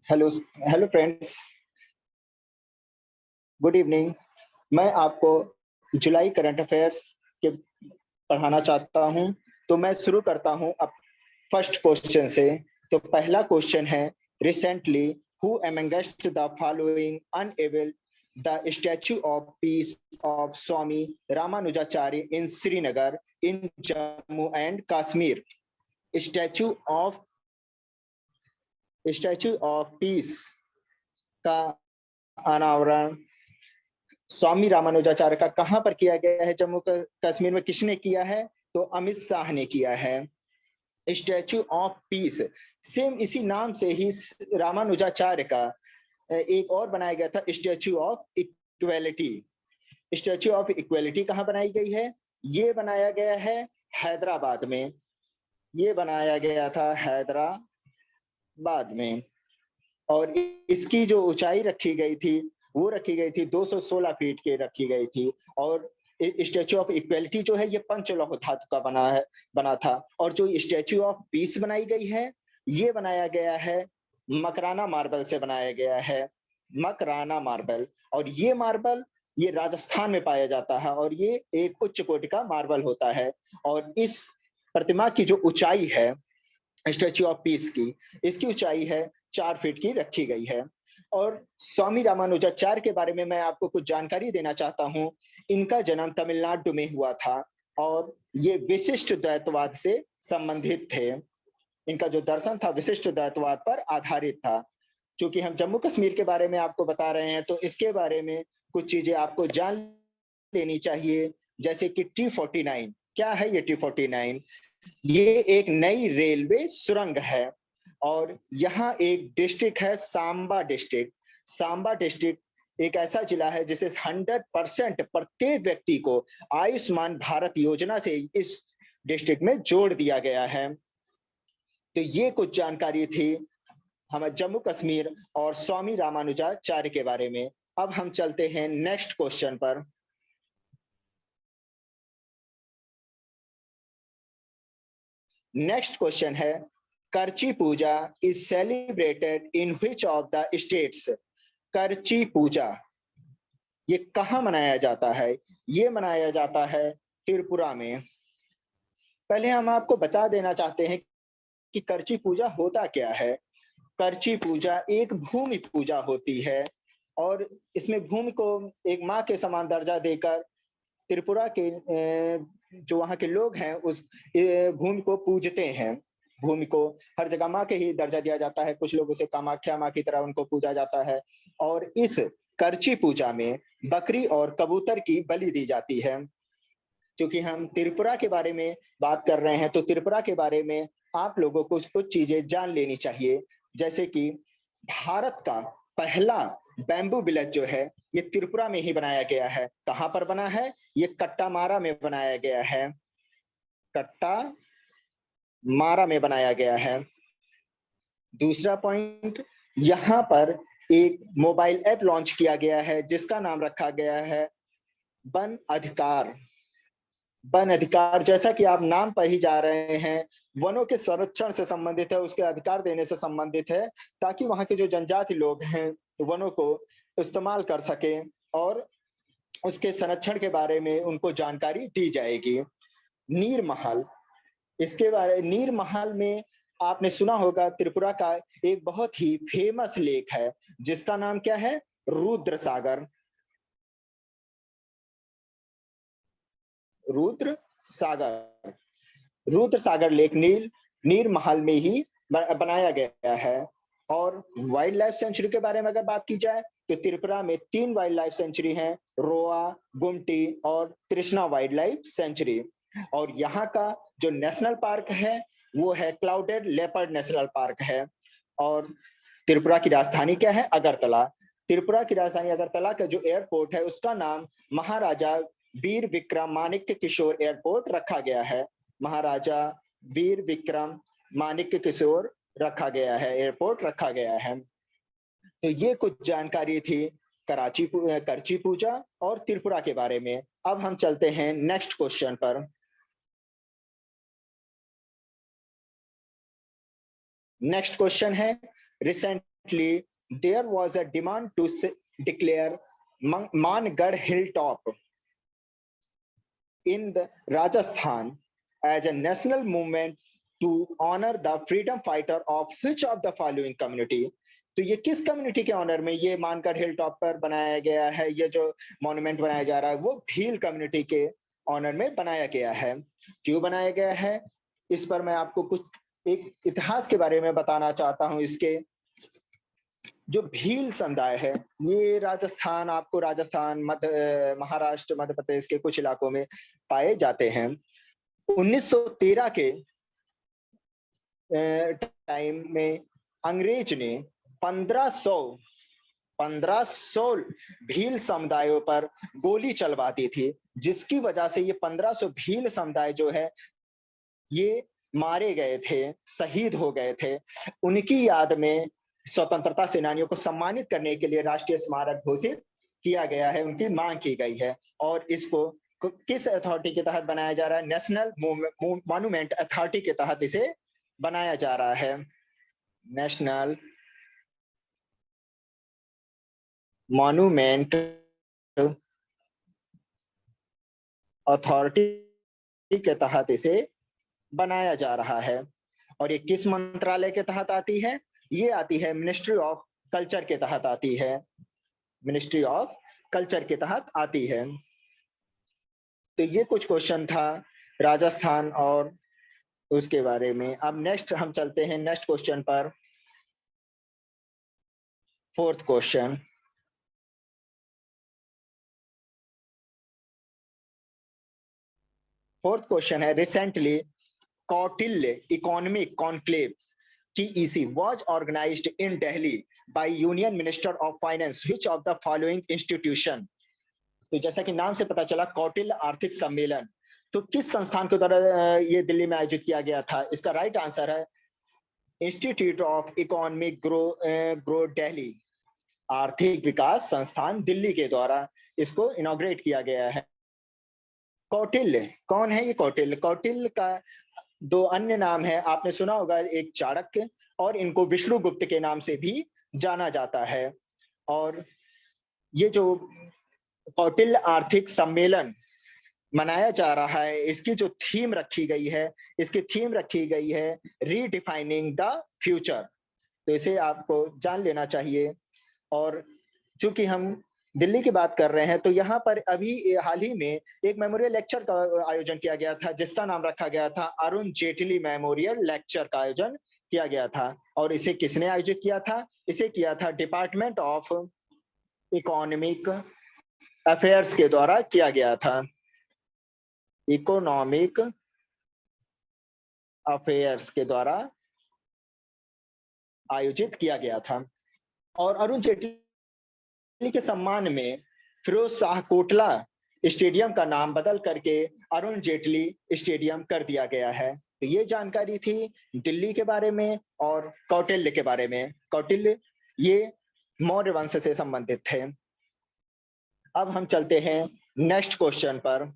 Hello hello friends, good evening. मैं आपको जुलाई current affairs के पढ़ाना चाहता हूं। तो मैं शुरू करता हूं अब फर्स्ट क्वेश्चन से। तो पहला क्वेश्चन है, recently who amongst the following unable the statue of peace of Swami Ramanujacharya in Srinagar in Jammu and Kashmir. Statue of statue of peace का अनावरण स्वामी रामानुजाचार्य का कहां पर किया गया है? जम्मू कश्मीर में। किसने किया है? तो अमित शाह ने किया है। स्टैच्यू ऑफ पीस सेम इसी नाम से ही रामानुजाचार्य का एक और बनाया गया था, statue of equality. Statue of equality कहां बनाई गई है? ये बनाया गया है हैदराबाद में। ये बनाया गया था हैदराबाद में। और इसकी जो ऊंचाई रखी गई थी वो रखी गई थी 216 फीट के रखी गई थी। और स्टैच्यू ऑफ इक्वेलिटी जो है ये पंचलोह धातु का बना था। और जो स्टैच्यू ऑफ पीस बनाई गई है ये बनाया गया है मकराना मार्बल से बनाया गया है। मकराना मार्बल। और ये मार्बल ये राजस्थान में पाया जाता है और ये एक उच्च कोटि का मार्बल होता है। और इस प्रतिमा की जो ऊंचाई है स्टैच्यू ऑफ पीस की, इसकी ऊंचाई है 4 फीट की रखी गई है। और स्वामी रामानुजाचार्य के बारे में मैं आपको कुछ जानकारी देना चाहता हूं। इनका जन्म तमिलनाडु में हुआ था और ये विशिष्ट द्वैतवाद से संबंधित थे। इनका जो दर्शन था विशिष्ट द्वैतवाद पर आधारित था। क्योंकि हम जम्मू कश्मीर के बारे में आपको बता रहे हैं तो इसके बारे में कुछ चीजें आपको जान लेनी चाहिए। जैसे कि T49 क्या है? ये T49 ये एक नई रेलवे सुरंग है। और यहाँ एक डिस्ट्रिक्ट है सांबा डिस्ट्रिक्ट। सांबा डिस्ट्रिक्ट एक ऐसा जिला है जिसे 100% प्रत्येक व्यक्ति को आयुष्मान भारत योजना से इस डिस्ट्रिक्ट में जोड़ दिया गया है। तो ये कुछ जानकारी थी हमें जम्मू कश्मीर और स्वामी रामानुजाचार्य के बारे में। अब हम चलते हैं नेक्स्ट क्वेश्चन पर। नेक्स्ट क्वेश्चन है, Kharchi Puja is celebrated in which of the states? Kharchi Puja ये कहां मनाया जाता है? ये मनाया जाता है त्रिपुरा में। पहले हम आपको बता देना चाहते हैं कि करची पूजा होता क्या है। करची पूजा एक भूमि पूजा होती है और इसमें भूमि को एक माँ के समान दर्जा देकर त्रिपुरा के जो वहाँ के लोग हैं उस भूमि को पूजते हैं। भूमि को हर जगह माँ के ही दर्जा दिया जाता है। कुछ लोग उसे कामाख्या माँ की तरह उनको पूजा जाता है। और इस करची पूजा में बकरी और कबूतर की बलि दी जाती है। क्योंकि हम त्रिपुरा के बारे में बात कर रहे हैं तो त्रिपुरा के बारे में आप लोगों को कुछ चीजें जान लेनी चाहिए। जैसे कि भारत का पहला बैम्बू विलेज जो है ये त्रिपुरा में ही बनाया गया है। कहां पर बना है? ये कट्टामारा में बनाया गया है। कट्टामारा में बनाया गया है। दूसरा पॉइंट, यहां पर एक मोबाइल ऐप लॉन्च किया गया है जिसका नाम रखा गया है वन अधिकार। वन अधिकार, जैसा कि आप नाम पर ही जा रहे हैं, वनों के संरक्षण से संबंधित है, उसके अधिकार देने से संबंधित है ताकि वहां के जो जनजाति लोग हैं वनों को इस्तेमाल कर सकें और उसके संरक्षण के बारे में उनको जानकारी दी जाएगी। नीर महल, इसके बारे नीर महल में आपने सुना होगा त्रिपुरा का एक बहुत ही फेमस लेक है जिसका नाम क्या है? रुद्र सागर। रुद्र सागर। रुद्र सागर लेक नीर महल में ही बनाया गया है। और वाइल्ड लाइफ सेंचुरी के बारे में अगर बात की जाए तो त्रिपुरा में 3 वाइल्ड लाइफ सेंचुरी हैं, रोआ, गुमटी और तृष्णा वाइल्ड लाइफ सेंचुरी। और यहाँ का जो नेशनल पार्क है वो है क्लाउडेड लेपर्ड नेशनल पार्क है। और त्रिपुरा की राजधानी क्या है? अगरतला। त्रिपुरा की राजधानी अगरतला का जो एयरपोर्ट है उसका नाम महाराजा वीर विक्रम माणिक्य किशोर एयरपोर्ट रखा गया है। महाराजा वीर विक्रम माणिक्य किशोर रखा गया है, एयरपोर्ट रखा गया है। तो ये कुछ जानकारी थी करची पूजा और त्रिपुरा के बारे में। अब हम चलते हैं नेक्स्ट क्वेश्चन पर। नेक्स्ट क्वेश्चन है, recently recently there was a demand to declare Mangarh hilltop in the Rajasthan as a national movement to honor the freedom fighter of which of the following community? तो ये किस community के honour में ये Mangarh hill top पर बनाया गया है? ये जो मॉन्यूमेंट बनाया जा रहा है वो भील कम्युनिटी के ऑनर में बनाया गया है। क्यों बनाया गया है इस पर मैं आपको कुछ एक इतिहास के बारे में बताना चाहता हूं। इसके जो भील समुदाय है ये राजस्थान, आपको राजस्थान, महाराष्ट्र, मध्य प्रदेश के कुछ इलाकों में पाए जाते हैं। 1913 के टाइम में अंग्रेज ने 1500 भील समुदायों पर गोली चलवा दी थी, जिसकी वजह से ये 1500 भील समुदाय जो है ये मारे गए थे, शहीद हो गए थे। उनकी याद में स्वतंत्रता सेनानियों को सम्मानित करने के लिए राष्ट्रीय स्मारक घोषित किया गया है, उनकी मांग की गई है। और इसको किस अथॉरिटी के तहत बनाया जा रहा है? नेशनल मॉन्यूमेंट अथॉरिटी के तहत इसे बनाया जा रहा है। नेशनल मॉन्यूमेंट अथॉरिटी के तहत इसे बनाया जा रहा है। और ये किस मंत्रालय के तहत आती है? ये आती है मिनिस्ट्री ऑफ कल्चर के तहत आती है, मिनिस्ट्री ऑफ कल्चर के तहत आती है। तो ये कुछ क्वेश्चन था राजस्थान और उसके बारे में। अब नेक्स्ट हम चलते हैं नेक्स्ट क्वेश्चन पर। फोर्थ क्वेश्चन, है recently Kautilya economic conclave TEC was organized in Delhi by Union Minister of Finance. Which of the following institution? तो जैसा कि नाम से पता चला कौटिल्य आर्थिक सम्मेलन, तो किस संस्थान के द्वारा ये दिल्ली में आयोजित किया गया था? इसका राइट आंसर है institute of economic grow Delhi, आर्थिक विकास संस्थान दिल्ली के द्वारा इसको इनॉग्रेट किया गया है। कौटिल्य कौन है? ये कौटिल्य का दो अन्य नाम है, आपने सुना होगा, एक चाणक्य और इनको विष्णुगुप्त के नाम से भी जाना जाता है। और ये जो कौटिल्य आर्थिक सम्मेलन मनाया जा रहा है, इसकी जो थीम रखी गई है, रीडिफाइनिंग द फ्यूचर। तो इसे आपको जान लेना चाहिए। और चूंकि हम दिल्ली की बात कर रहे हैं तो यहाँ पर अभी हाल ही में एक मेमोरियल लेक्चर का आयोजन किया गया था, जिसका नाम रखा गया था अरुण जेटली मेमोरियल लेक्चर का आयोजन किया गया था। और इसे किसने आयोजित किया था? इसे किया था डिपार्टमेंट ऑफ इकोनॉमिक अफेयर्स के द्वारा किया गया था, इकोनॉमिक अफेयर्स के द्वारा आयोजित किया गया था। और अरुण जेटली के सम्मान में फिरोज शाह कोटला स्टेडियम का नाम बदल करके अरुण जेटली स्टेडियम कर दिया गया है। तो ये जानकारी थी दिल्ली के बारे में और कौटिल्य के बारे में। कौटिल्य ये मौर्य वंश से संबंधित थे। अब हम चलते हैं नेक्स्ट क्वेश्चन पर।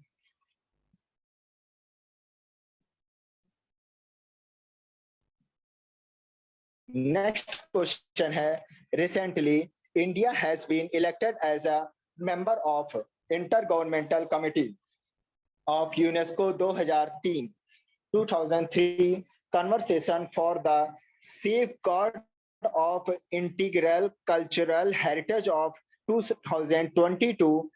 नेक्स्ट क्वेश्चन है recently India has been elected as a member of Intergovernmental Committee of UNESCO 2003 Conversation for the Safeguard of Integral Cultural Heritage of 2022 to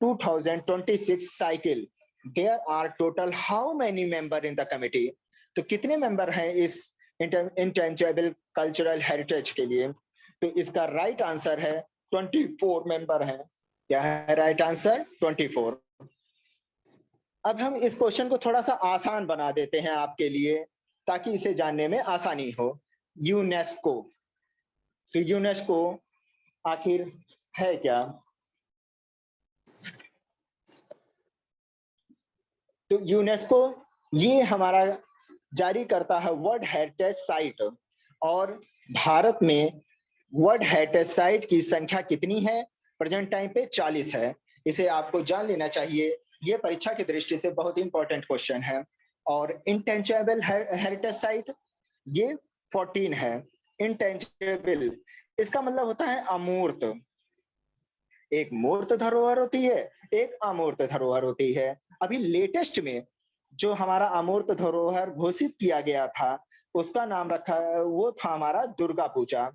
2026 cycle. There are total how many members in the committee? तो कितने member हैं इस intangible cultural heritage के लिए? तो इसका right answer है 24 member हैं। क्या है राइट आंसर? 24। अब हम इस क्वेश्चन को थोड़ा सा आसान बना देते हैं आपके लिए, ताकि इसे जानने में आसानी हो। यूनेस्को, तो यूनेस्को आखिर है क्या? तो यूनेस्को ये हमारा जारी करता है वर्ल्ड हेरिटेज साइट, और भारत में वर्ल्ड हेरिटेज साइट की संख्या कितनी है? प्रेजेंट टाइम पे 40 है। इसे आपको जान लेना चाहिए, ये परीक्षा की दृष्टि से बहुत ही इंपॉर्टेंट क्वेश्चन है। और इंटेंजिबल हेरिटेज साइट ये 14 है। इंटेंजिबल इसका मतलब होता है अमूर्त। एक मूर्त धरोहर होती है, एक अमूर्त धरोहर होती है। अभी लेटेस्ट में जो हमारा अमूर्त धरोहर घोषित किया गया था, उसका नाम रखा, वो था हमारा दुर्गा पूजा।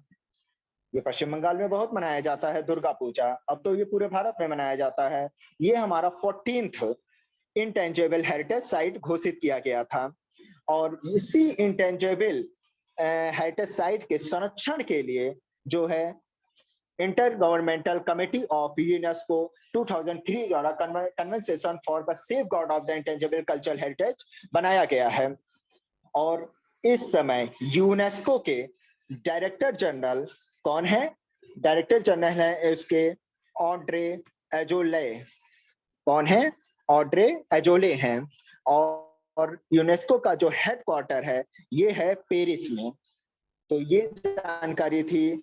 ये पश्चिम बंगाल में बहुत मनाया जाता है दुर्गा पूजा, अब तो ये पूरे भारत में मनाया जाता है। ये हमारा 14th इंटेंजेबल हेरिटेज साइट घोषित किया गया था। और इसी इंटेंजेबल हेरिटेज साइट के संरक्षण के लिए जो है inter governmental committee of UNESCO 2003 द्वारा convention for the safe guard of the intangible cultural heritage बनाया गया है। और इस समय यूनेस्को के डायरेक्टर जनरल कौन है? डायरेक्टर जनरल है इसके ऑड्रे एजोले। कौन है? ऑड्रे एजोले हैं। और यूनेस्को का जो हेडक्वार्टर है ये है पेरिस में। तो ये जानकारी थी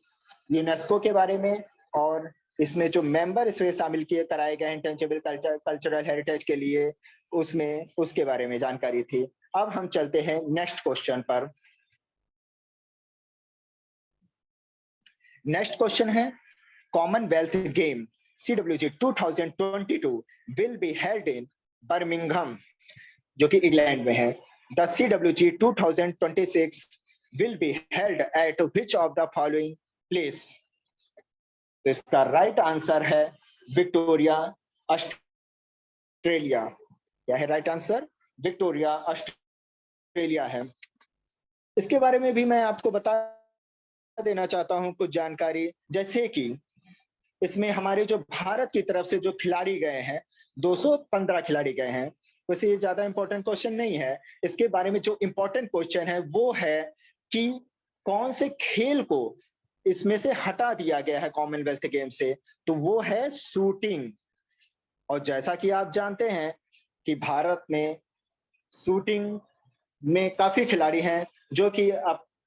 यूनेस्को के बारे में, और इसमें जो मेंबर इसमें शामिल किए कराए गए इंटेंजिबल कल्चरल हेरिटेज के लिए, उसमें उसके बारे में जानकारी थी। अब हम चलते हैं नेक्स्ट क्वेश्चन पर। नेक्स्ट क्वेश्चन है Commonwealth game CWG 2022 will be held in Birmingham, जो कि इंग्लैंड में है। The CWG 2026 will be held at which of the following place? तो इसका राइट आंसर है विक्टोरिया, ऑस्ट्रेलिया। क्या है राइट आंसर? विक्टोरिया, ऑस्ट्रेलिया है। इसके बारे में भी मैं आपको बता देना चाहता हूं कुछ जानकारी, जैसे कि इसमें हमारे जो भारत की तरफ से जो खिलाड़ी गए हैं, 215 खिलाड़ी गए हैं। वैसे ये ज्यादा इंपॉर्टेंट क्वेश्चन नहीं है। इसके बारे में जो इंपॉर्टेंट क्वेश्चन है वो है कि कौन से खेल को इसमें से हटा दिया गया है कॉमनवेल्थ गेम से? तो वो है शूटिंग। और जैसा कि आप जानते हैं कि भारत में शूटिंग में काफी खिलाड़ी हैं जो कि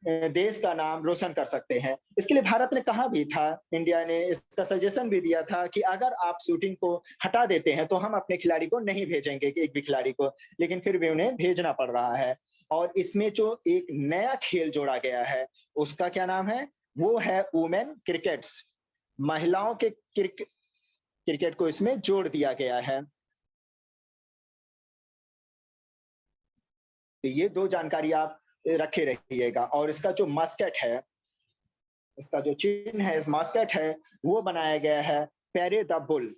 देश का नाम रोशन कर सकते हैं। इसके लिए भारत ने कहा भी था, इंडिया ने इसका सजेशन भी दिया था कि अगर आप शूटिंग को हटा देते हैं तो हम अपने खिलाड़ी को नहीं भेजेंगे, एक भी खिलाड़ी को, लेकिन फिर भी उन्हें भेजना पड़ रहा है। और इसमें जो एक नया खेल जोड़ा गया है उसका क्या नाम है? वो है वुमेन क्रिकेट्स। महिलाओं के क्रिकेट को इसमें जोड़ दिया गया है। तो ये दो जानकारी आप रखे रहिएगा। और इसका जो मास्केट है, इसका जो चिन्ह है, इस मास्केट है, वो बनाया गया है पैरे द बुल।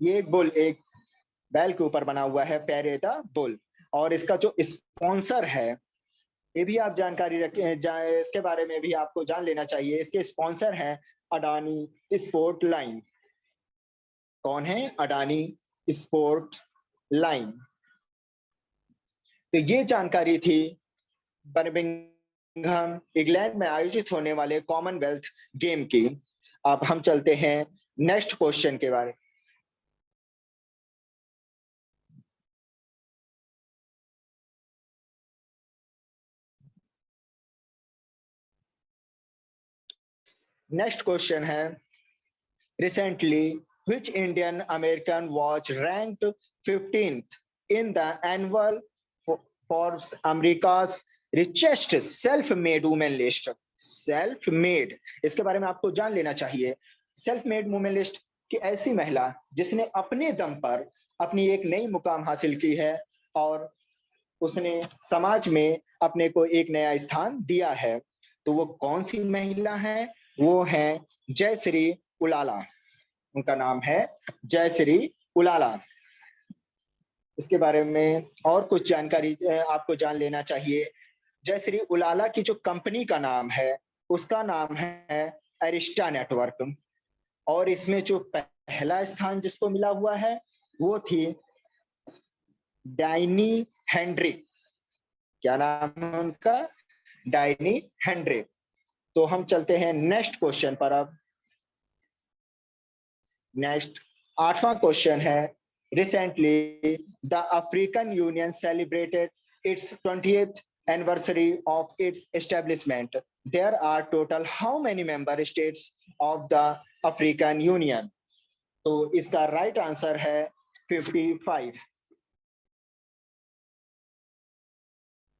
ये एक बुल, एक बैल के ऊपर बना हुआ है, पैरे द बुल। और इसका जो स्पॉन्सर है, ये भी आप जानकारी रखें, इसके बारे में भी आपको जान लेना चाहिए। इसके स्पॉन्सर हैं अडानी स्पोर्ट लाइन। कौन है? Adani sport line. तो ये जानकारी थी बर्मिंघम इंग्लैंड में आयोजित होने वाले कॉमनवेल्थ गेम की। अब हम चलते हैं नेक्स्ट क्वेश्चन के बारे में। नेक्स्ट क्वेश्चन है recently which Indian American was ranked 15th in the annual Forbes America's richest self-made women list? Self-made, इसके बारे में आपको जान लेना चाहिए। Self-made women list की ऐसी महिला जिसने अपने दम पर अपनी एक नई मुकाम हासिल की है और उसने समाज में अपने को एक नया स्थान दिया है। तो वो कौन सी महिला है? वो है जयश्री उलाला। उनका नाम है जयश्री उलाला। इसके बारे में और कुछ जानकारी आपको जान लेना चाहिए। जयश्री उलाला की जो कंपनी का नाम है उसका नाम है अरिस्टा नेटवर्क। और इसमें जो पहला स्थान जिसको मिला हुआ है वो थी डाइनी हेंड्रिक। क्या नाम है उनका? डाइनी हेंड्रिक। तो हम चलते हैं नेक्स्ट क्वेश्चन पर। अब नेक्स्ट 8वां क्वेश्चन है recently the African union celebrated it's 20th anniversary of its establishment. There are total how many member states of the African Union? तो इसका राइट आंसर है 55।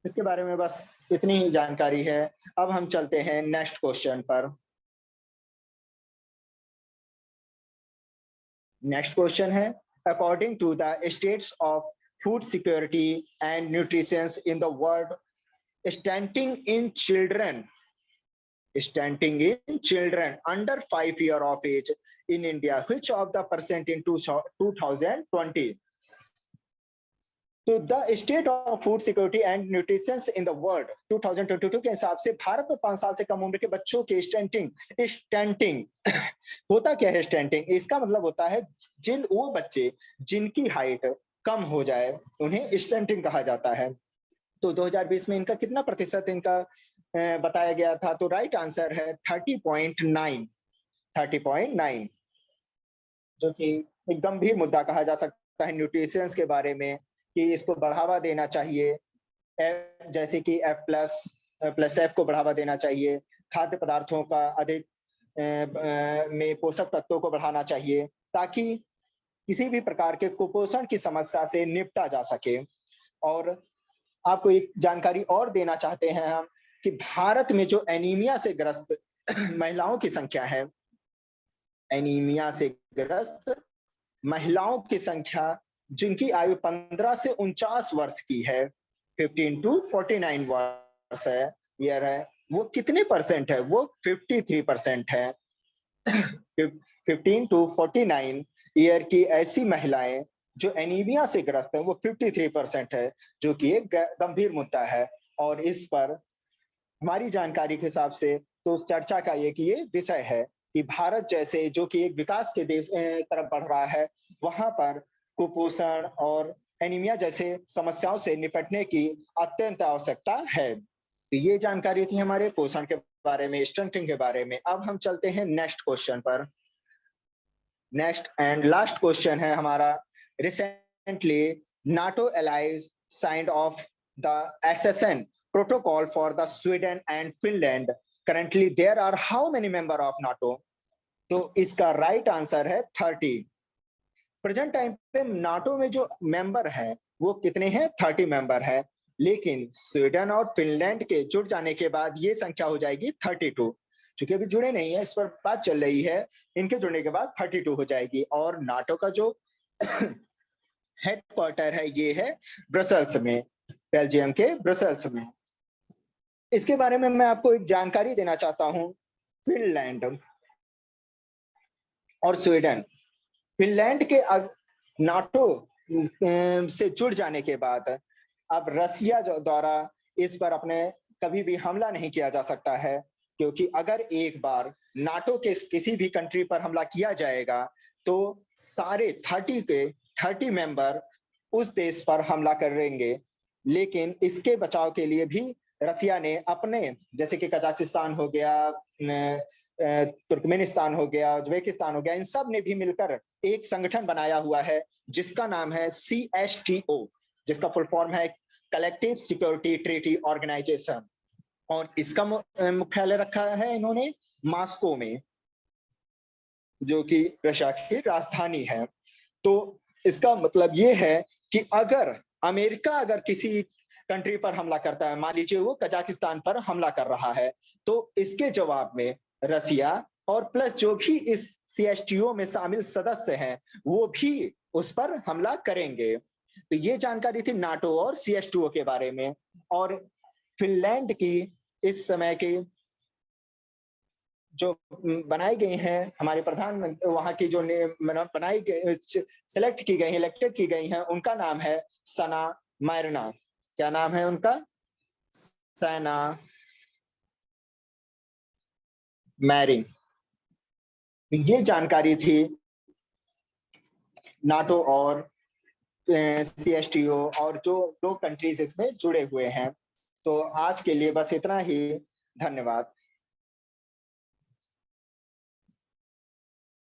इसके बारे में बस इतनी ही जानकारी है। अब हम चलते हैं नेक्स्ट क्वेश्चन पर। नेक्स्ट क्वेश्चन है, according to the status of food security and nutrition in the world, stunting in children under 5 years of age in India, which of the percent in 2020? तो the state of food security and nutrition in the world 2022 के हिसाब से भारत में 5 साल से कम उम्र के बच्चों के स्टंटिंग होता क्या है? स्टंटिंग इसका मतलब होता है वो बच्चे जिनकी हाइट कम हो जाए उन्हें स्टंटिंग कहा जाता है। तो 2020 में इनका कितना प्रतिशत इनका बताया गया था? तो राइट आंसर है 30.9, जो कि एक गंभीर मुद्दा कहा जा सकता है न्यूट्रिशन के बारे में, कि इसको बढ़ावा देना चाहिए। जैसे कि F+ को बढ़ावा देना चाहिए, खाद्य पदार्थों का अधिक में पोषक तत्वों को बढ़ाना चाहिए, ताकि किसी भी प्रकार के कुपोषण की समस्या से निपटा जा सके। और आपको एक जानकारी और देना चाहते हैं हम कि भारत में जो एनीमिया से ग्रस्त महिलाओं की संख्या है, एनीमिया से ग्रस्त महिलाओं की संख्या जिनकी आयु 15 से 49 वर्ष की है, 15 to 49 वर्ष है, ईयर है, वो कितने परसेंट है? वो 53% है। 15 to 49 ईयर की ऐसी महिलाएं जो एनीमिया से ग्रस्त है वो 53% है, जो कि एक गंभीर मुद्दा है। और इस पर हमारी जानकारी के हिसाब से तो चर्चा का ये विषय है कि भारत जैसे जो कि एक विकास के देश तरफ बढ़ रहा है, वहां पर कुपोषण और एनीमिया जैसे समस्याओं से निपटने की अत्यंत आवश्यकता है। तो ये जानकारी थी हमारे पोषण के बारे में, स्टंटिंग के बारे में। अब हम चलते हैं नेक्स्ट क्वेश्चन पर। नेक्स्ट एंड लास्ट क्वेश्चन है हमारा, recently NATO allies signed of the accession protocol for the Sweden and Finland. Currently there are how many member of NATO? तो इसका राइट आंसर है 30। प्रेजेंट टाइम पे NATO में जो member है वो कितने हैं? 30 मेंबर है, लेकिन स्वीडन और फिनलैंड के जुड़ जाने के बाद ये संख्या हो जाएगी 32। चूंकि अभी जुड़े नहीं है, इस पर बात चल रही है, इनके जुड़ने के बाद 32 हो जाएगी। और नाटो का जो हेडक्वार्टर है ये है ब्रसेल्स में, बेल्जियम के ब्रसेल्स में। इसके बारे में मैं आपको एक जानकारी देना चाहता हूं। फिनलैंड और स्वीडन, फिनलैंड के नाटो से जुड़ जाने के बाद अब रसिया द्वारा इस पर अपने कभी भी हमला नहीं किया जा सकता है, क्योंकि अगर एक बार नाटो के किसी भी कंट्री पर हमला किया जाएगा तो सारे 30 मेंबर उस देश पर हमला करेंगे। लेकिन इसके बचाव के लिए भी रसिया ने अपने, जैसे कि कजाकिस्तान हो गया, तुर्कमेनिस्तान हो गया, उज्बेकिस्तान हो गया, इन सब ने भी मिलकर एक संगठन बनाया हुआ है जिसका नाम है CSTO, जिसका फुल फॉर्म है कलेक्टिव सिक्योरिटी ट्रीटी ऑर्गेनाइजेशन। और इसका मुख्यालय रखा है इन्होंने मॉस्को में, जो कि रशिया की राजधानी है। तो इसका मतलब ये है कि अगर अमेरिका अगर किसी कंट्री पर हमला करता है, मान लीजिए वो कजाकिस्तान पर हमला कर रहा है, तो इसके जवाब में रसिया और प्लस जो भी इस CSTO में शामिल सदस्य हैं वो भी उस पर हमला करेंगे। तो ये जानकारी थी नाटो और CSTO के बारे में। और फिनलैंड की इस समय की जो बनाई गई हैं हमारे प्रधानमंत्री, वहां की जो बनाई गई, सिलेक्ट की गई, इलेक्टेड की गई हैं, उनका नाम है सना मैरिना। क्या नाम है उनका? सना मैरिन। ये जानकारी थी नाटो और CSTO और जो 2 कंट्रीज इसमें जुड़े हुए हैं। तो आज के लिए बस इतना ही। धन्यवाद।